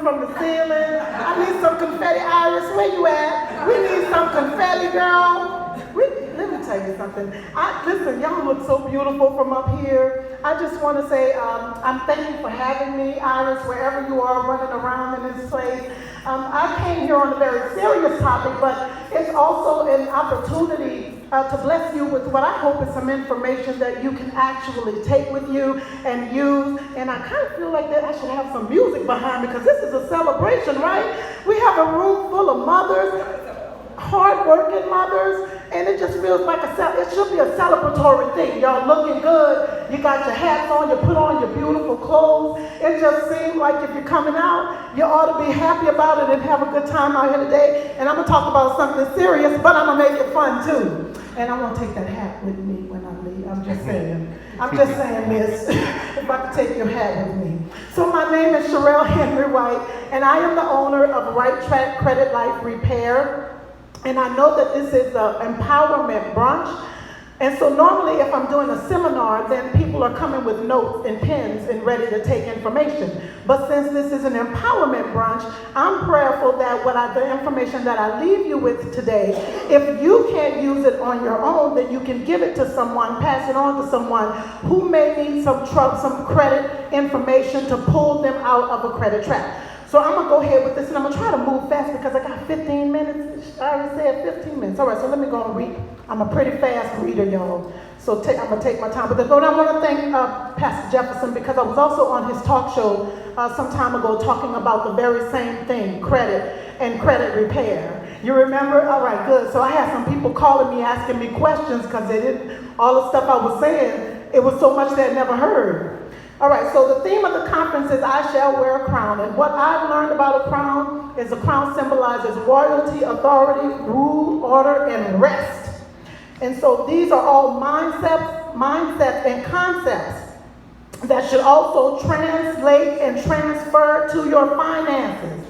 from the ceiling. I need some confetti. Iris, where you at? We need some confetti, girl. Let me tell you something. Listen, y'all look so beautiful from up here. I just want to say I'm thankful for having me, Iris, wherever you are running around in this place. I came here on a very serious topic, but it's also an opportunity to bless you with what I hope is some information that you can actually take with you and use. And I kind of feel like that I should have some music behind me because this is a celebration, right? We have a room full of mothers, hard-working mothers, and it just feels like it should be a celebratory thing. Y'all looking good, you got your hats on, you put on your beautiful clothes. It just seems like if you're coming out, you ought to be happy about it and have a good time out here today. And I'm going to talk about something serious, but I'm going to make it fun too. And I want to take that hat with me when I leave. I'm just saying, miss, if I could take your hat with me. So my name is Sherelle Henry White, and I am the owner of Right Track Credit Life Repair. And I know that this is an empowerment brunch. And so normally if I'm doing a seminar, then people are coming with notes and pens and ready to take information. But since this is an empowerment brunch, I'm prayerful that the information that I leave you with today, if you can't use it on your own, then you can give it to someone, pass it on to someone who may need some credit information to pull them out of a credit trap. So I'm going to go ahead with this, and I'm going to try to move fast because I got 15 minutes. I already said 15 minutes. All right, so let me go and read. I'm a pretty fast reader, y'all. So I'm going to take my time. But I want to thank Pastor Jefferson because I was also on his talk show some time ago talking about the very same thing, credit and credit repair. You remember? All right, good. So I had some people calling me, asking me questions because all the stuff I was saying, it was so much they had never heard. All right, so the theme of the conference is I shall wear a crown. And what I've learned about a crown is a crown symbolizes royalty, authority, rule, order, and rest. And so these are all mindsets and concepts that should also translate and transfer to your finances.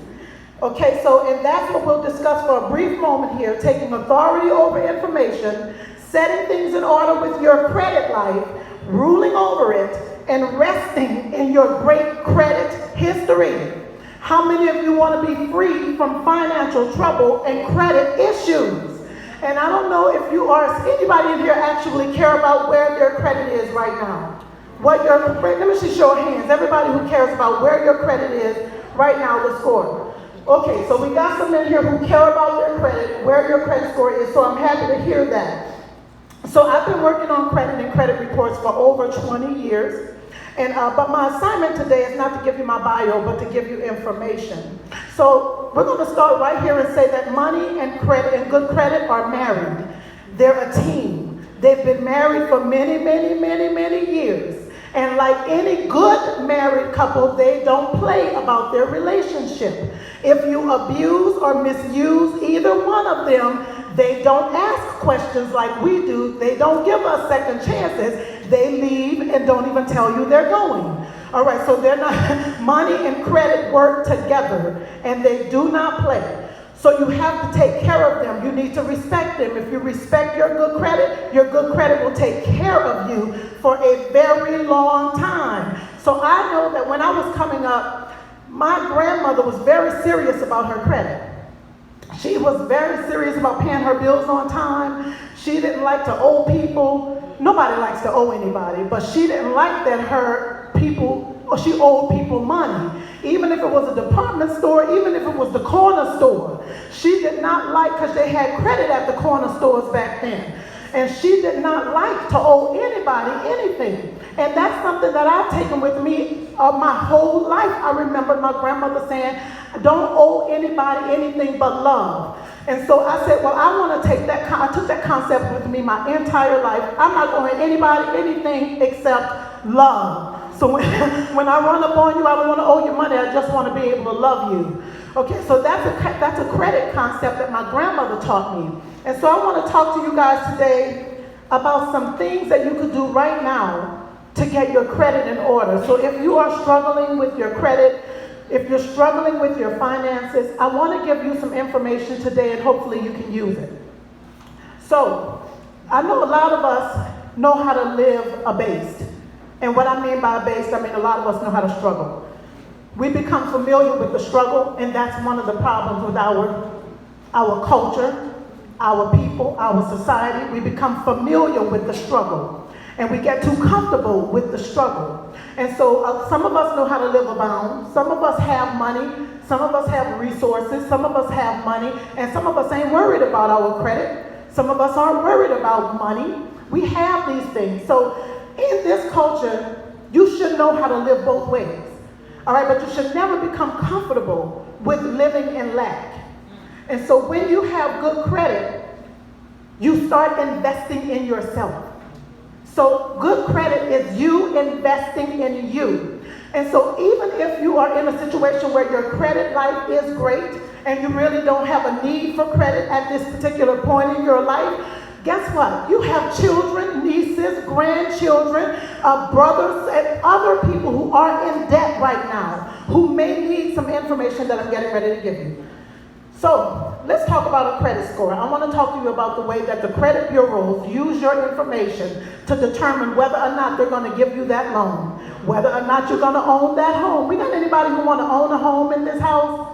Okay, and that's what we'll discuss for a brief moment here, taking authority over information, setting things in order with your credit life, ruling over it, and resting in your great credit history. How many of you want to be free from financial trouble and credit issues? And I don't know if anybody in here actually care about where their credit is right now. Let me see show of hands. Everybody who cares about where your credit is right now, the score. Okay, so we got some in here who care about their credit, where your credit score is, so I'm happy to hear that. So I've been working on credit and credit reports for over 20 years. But my assignment today is not to give you my bio, but to give you information. So we're going to start right here and say that money and credit and good credit are married. They're a team. They've been married for many, many, many, many years. And like any good married couple, they don't play about their relationship. If you abuse or misuse either one of them, they don't ask questions like we do. They don't give us second chances. They leave and don't even tell you they're going. All right, so they're not, money and credit work together, and they do not play. So you have to take care of them. You need to respect them. If you respect your good credit will take care of you for a very long time. So I know that when I was coming up, my grandmother was very serious about her credit. She was very serious about paying her bills on time. She didn't like to owe people. Nobody likes to owe anybody, but she didn't like that she owed people money. Even if it was a department store, even if it was the corner store. She did not like, because they had credit at the corner stores back then. And she did not like to owe anybody anything. And that's something that I've taken with me my whole life. I remember my grandmother saying, don't owe anybody anything but love. And so I said, well, I want to take I took that concept with me my entire life. I'm not owing anybody anything except love. So when I run up on you, I don't want to owe you money. I just want to be able to love you. Okay, so that's a credit concept that my grandmother taught me. And so I want to talk to you guys today about some things that you could do right now to get your credit in order. So if you are struggling with your credit, if you're struggling with your finances, I want to give you some information today and hopefully you can use it. So I know a lot of us know how to live abased. And what I mean by abased, I mean a lot of us know how to struggle. We become familiar with the struggle, and that's one of the problems with our culture, our people, our society. We become familiar with the struggle, and we get too comfortable with the struggle. And so some of us know how to live abound. Some of us have money. Some of us have resources. Some of us have money. And some of us ain't worried about our credit. Some of us aren't worried about money. We have these things. So in this culture, you should know how to live both ways. All right, but you should never become comfortable with living in lack. And so when you have good credit, you start investing in yourself. So good credit is you investing in you. And so even if you are in a situation where your credit life is great and you really don't have a need for credit at this particular point in your life, guess what? You have children, nieces, grandchildren, brothers, and other people who are in debt right now who may need some information that I'm getting ready to give you. So let's talk about a credit score. I want to talk to you about the way that the credit bureaus use your information to determine whether or not they're going to give you that loan, whether or not you're going to own that home. We got anybody who want to own a home in this house?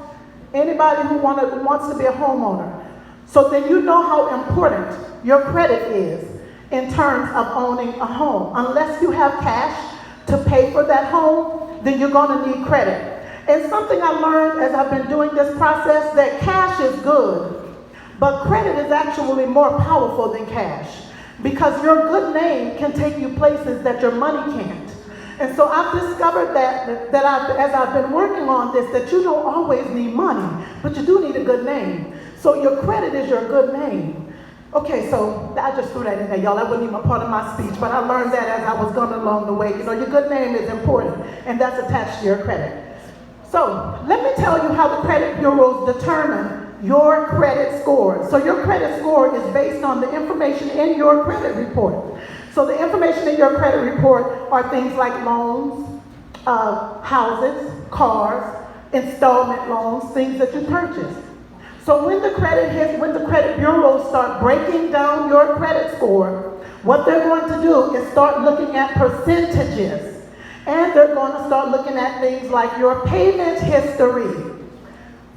Anybody who wants to be a homeowner? So then you know how important your credit is in terms of owning a home. Unless you have cash to pay for that home, then you're going to need credit. And something I learned as I've been doing this process, that cash is good, but credit is actually more powerful than cash, because your good name can take you places that your money can't. And so I've discovered as I've been working on this, that you don't always need money, but you do need a good name. So your credit is your good name. Okay, so I just threw that in there, y'all. That wasn't even part of my speech, but I learned that as I was going along the way. You know, your good name is important, and that's attached to your credit. So let me tell you how the credit bureaus determine your credit score. So your credit score is based on the information in your credit report. So the information in your credit report are things like loans, houses, cars, installment loans, things that you purchase. So when the credit bureaus start breaking down your credit score, what they're going to do is start looking at percentages. And they're going to start looking at things like your payment history.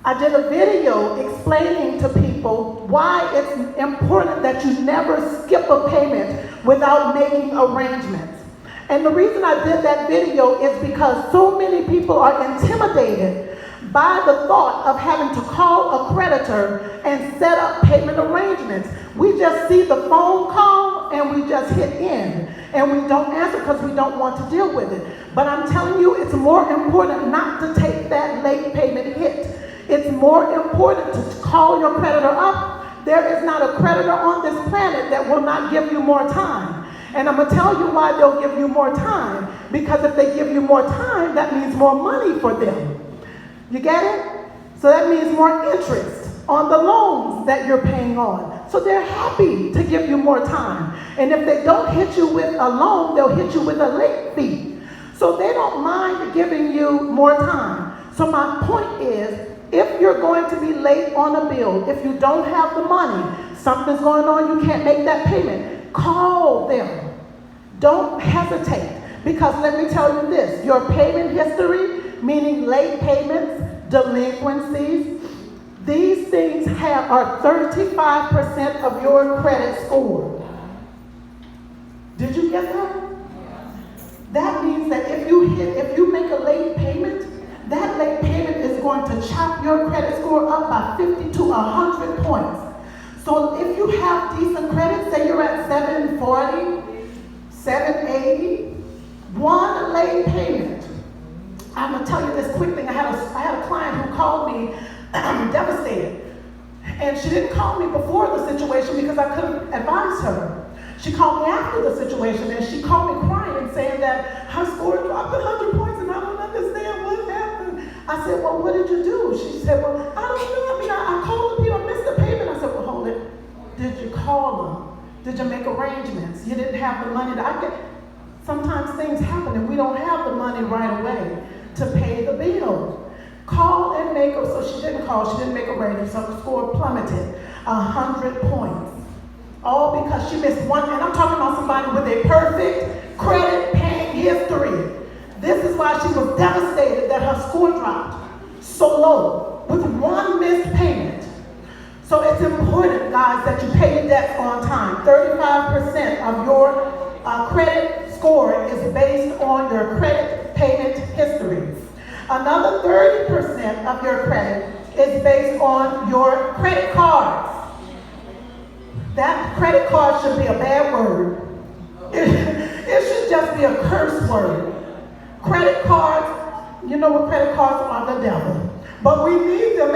I did a video explaining to people why it's important that you never skip a payment without making arrangements. And the reason I did that video is because so many people are intimidated by the thought of having to call a creditor and set up payment arrangements. We just see the phone call and we just hit end. And we don't answer because we don't want to deal with it. But I'm telling you, it's more important not to take that late payment hit. It's more important to call your creditor up. There is not a creditor on this planet that will not give you more time. And I'm going to tell you why they'll give you more time. Because if they give you more time, that means more money for them. You get it? So that means more interest on the loans that you're paying on. So they're happy to give you more time. And if they don't hit you with a loan, they'll hit you with a late fee. So they don't mind giving you more time. So my point is, if you're going to be late on a bill, if you don't have the money, something's going on, you can't make that payment, call them. Don't hesitate. Because let me tell you this, your payment history, meaning late payments, delinquencies, these things are 35% of your credit score. Did you get that? That means that if you make a late payment, that late payment is going to chop your credit score up by 50 to 100 points. So if you have decent credit, say you're at 740, 780, one late payment. I'm going to tell you this quick thing. I had a client who called me devastated. And she didn't call me before the situation because I couldn't advise her. She called me after the situation, and she called me crying, saying that her score dropped 100 points and I don't understand what happened. I said, well, what did you do? She said, well, I don't know. I mean, I called the people, I missed the payment. I said, well, hold it. Did you call them? Did you make arrangements? You didn't have the money sometimes things happen and we don't have the money right away to pay the bill. Call and make her, so she didn't call, she didn't make arrangements, so the score plummeted 100 points. All because she missed one, and I'm talking about somebody with a perfect credit paying history. This is why she was devastated that her score dropped so low with one missed payment. So it's important, guys, that you pay your debts on time. 35% of your credit score is based on your credit payment history. Another 30% of your credit is based on your credit cards. That credit card should be a bad word. It should just be a curse word. Credit cards, you know what credit cards are? The devil. But we need them.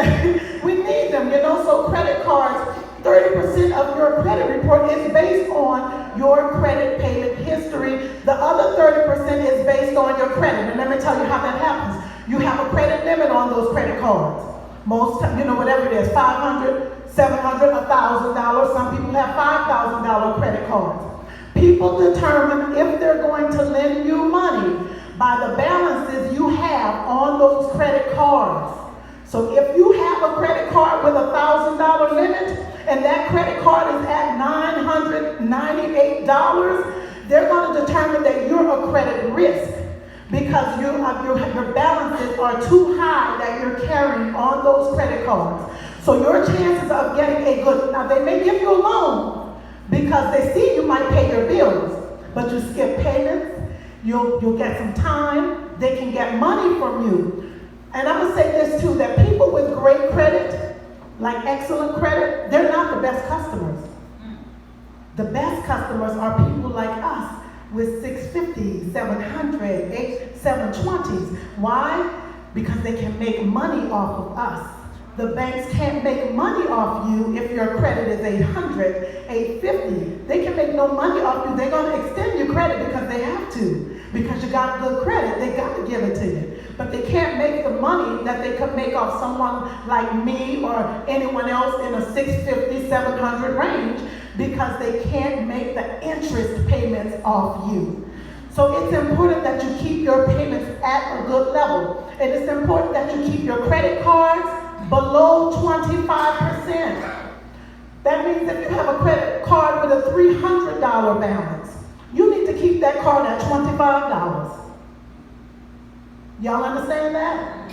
We need them, you know. So credit cards, 30% of your credit report is based on your credit payment history. The other 30% is based on your credit. And let me tell you how that happens. You have a credit limit on those credit cards. Most, you know, whatever it is, $500, $700, $1,000. Some people have $5,000 credit cards. People determine if they're going to lend you money by the balances you have on those credit cards. So if you have a credit card with a $1,000 limit and that credit card is at $998, they're going to determine that you're a credit risk because your balances are too high that you're carrying on those credit cards. So your chances of getting a good, now they may give you a loan because they see you might pay your bills, but you skip payments, you'll get some time, they can get money from you. And I'm going to say this too, that people with great credit, like excellent credit, they're not the best customers. The best customers are people like us with 650s, 700, 720s. Why? Because they can make money off of us. The banks can't make money off you if your credit is 800, 850. They can make no money off you. They're going to extend your credit because they have to. Because you got good credit, they got to give it to you. But they can't make the money that they could make off someone like me or anyone else in a 650, 700 range because they can't make the interest payments off you. So it's important that you keep your payments at a good level. And it's important that you keep your credit cards below 25%. That means if you have a credit card with a $300 balance, you need to keep that card at $25. Y'all understand that?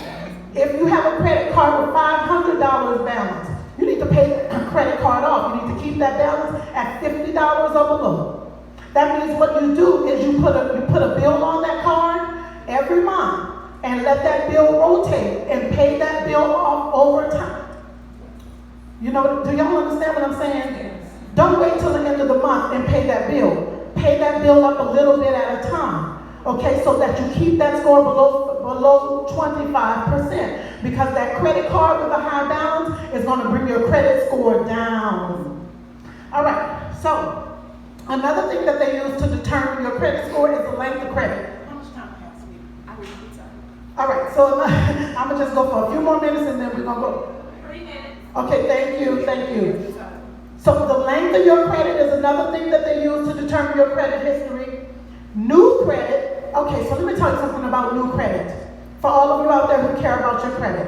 If you have a credit card with $500 balance, you need to pay the credit card off. You need to keep that balance at $50 or below. That means what you do is you put a bill on that card every month and let that bill rotate and pay that bill off over time. You know, do y'all understand what I'm saying? Don't wait till the end of the month and pay that bill. Pay that bill up a little bit at a time. Okay, so that you keep that score below 25%, because that credit card with a high balance is going to bring your credit score down. All right, so another thing that they use to determine your credit score is the length of credit. How much time has we? I will be sorry. All right, so I'm going to just go for a few more minutes and then we're going to go. 3 minutes. Okay, thank you. So the length of your credit is another thing that they use to determine your credit history. New credit. Okay, so let me tell you something about new credit. For all of you out there who care about your credit.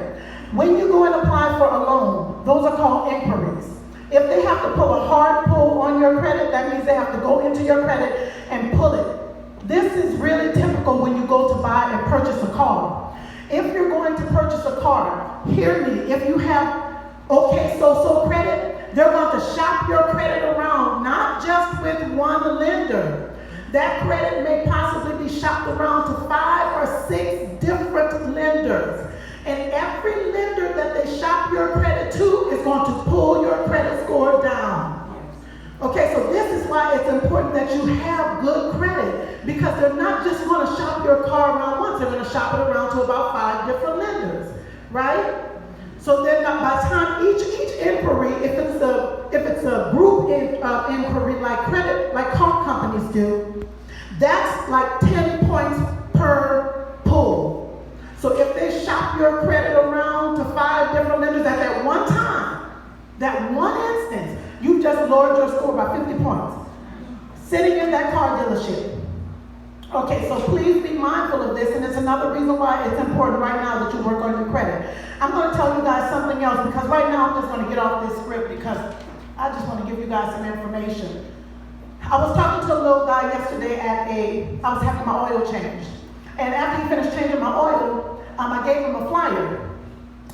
When you go and apply for a loan, those are called inquiries. If they have to pull a hard pull on your credit, that means they have to go into your credit and pull it. This is really typical when you go to buy and purchase a car. If you're going to purchase a car, hear me, if you have so credit, they're going to shop your credit around, not just with one lender. That credit may possibly be shopped around to 5 or 6 different lenders. And every lender that they shop your credit to is going to pull your credit score down. Okay, so this is why it's important that you have good credit, because they're not just going to shop your car around once, they're going to shop it around to about 5 different lenders, right? So then by the time each inquiry, if it's a group inquiry like car companies do, that's like 10 points per pull. So if they shop your credit around to 5 different lenders at that one time, that one instance, you just lowered your score by 50 points. Sitting in that car dealership. Okay, so please be mindful of this, and it's another reason why it's important right now that you work on your credit. I'm going to tell you guys something else, because right now I'm just going to get off this script because I just want to give you guys some information. I was talking to a little guy yesterday I was having my oil changed. And after he finished changing my oil, I gave him a flyer.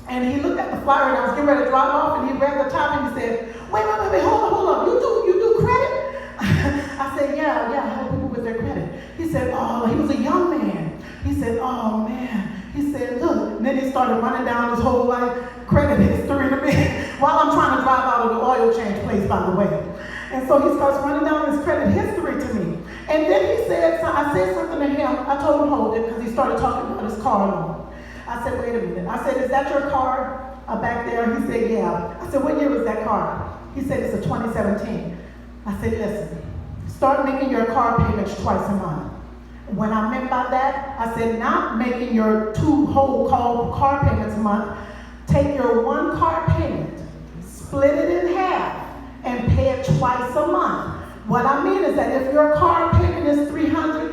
And he looked at the flyer and I was getting ready to drive off, and he read the top and he said, wait, hold up. You do credit? I said, yeah, I help people with their credit. He said, oh, he was a young man. He said, oh man. He said, look. And then he started running down his whole credit history to me while I'm trying to drive out of the oil change place, by the way. And so he starts running down his credit history to me. And then he said, so I said something to him. I told him hold it because he started talking about his car loan. I said, wait a minute. I said, is that your car back there? He said, yeah. I said, what year was that car? He said, it's a 2017. I said, listen, start making your car payments twice a month. When I meant by that, I said, not making your 2 whole car payments a month. Take your 1 car payment, split it in half, and pay it twice a month. What I mean is that if your car payment is $300,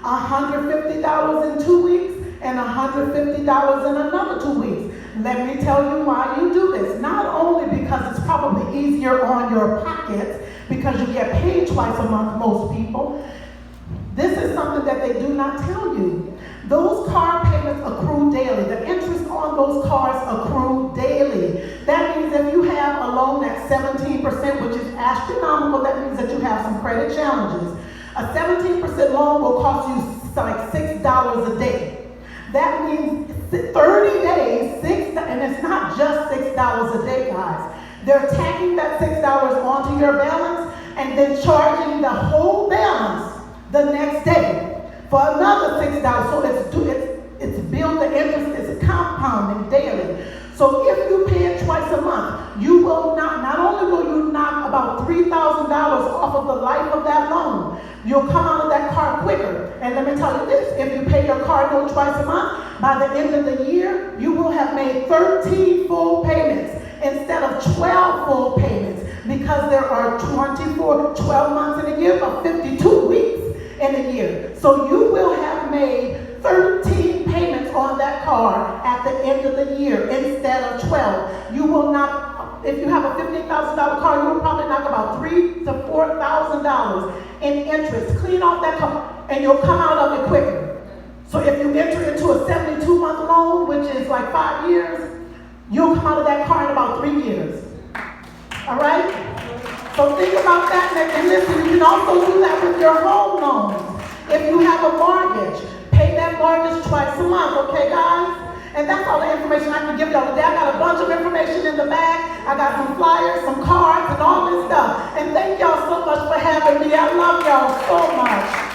$150 in 2 weeks, and $150 in another 2 weeks. Let me tell you why you do this. Not only because it's probably easier on your pockets, because you get paid twice a month, most people. This is something that they do not tell you. Those car payments accrue daily. The interest on those cars accrue daily. That means if you have a loan at 17%, which is astronomical, that means that you have some credit challenges. A 17% loan will cost you like $6 a day. That means 30 days, and it's not just $6 a day, guys. They're tacking that $6 onto your balance and then charging the whole balance the next day for another $6. So it's built, the interest is compounding daily. So if you pay it twice a month, you will not only will you knock about $3,000 off of the life of that loan, you'll come out of that car quicker. And let me tell you this, if you pay your car note twice a month, by the end of the year, you will have made 13 full payments instead of 12 full payments, because there are 12 months in a year, but 52 weeks in a year. So you will have made 13 payments on that car at the end of the year instead of 12. You will not, if you have a $15,000 car, you will probably knock about $3,000 to $4,000 in interest. Clean off that car and you'll come out of it quicker. So if you enter into a 72-month loan, which is like 5 years, you'll come out of that car in about 3 years. All right? So think about that. And listen, you can also do that with your home loans. If you have a mortgage, pay that mortgage twice a month, okay, guys? And that's all the information I can give y'all today. I got a bunch of information in the bag. I got some flyers, some cards, and all this stuff. And thank y'all so much for having me. I love y'all so much.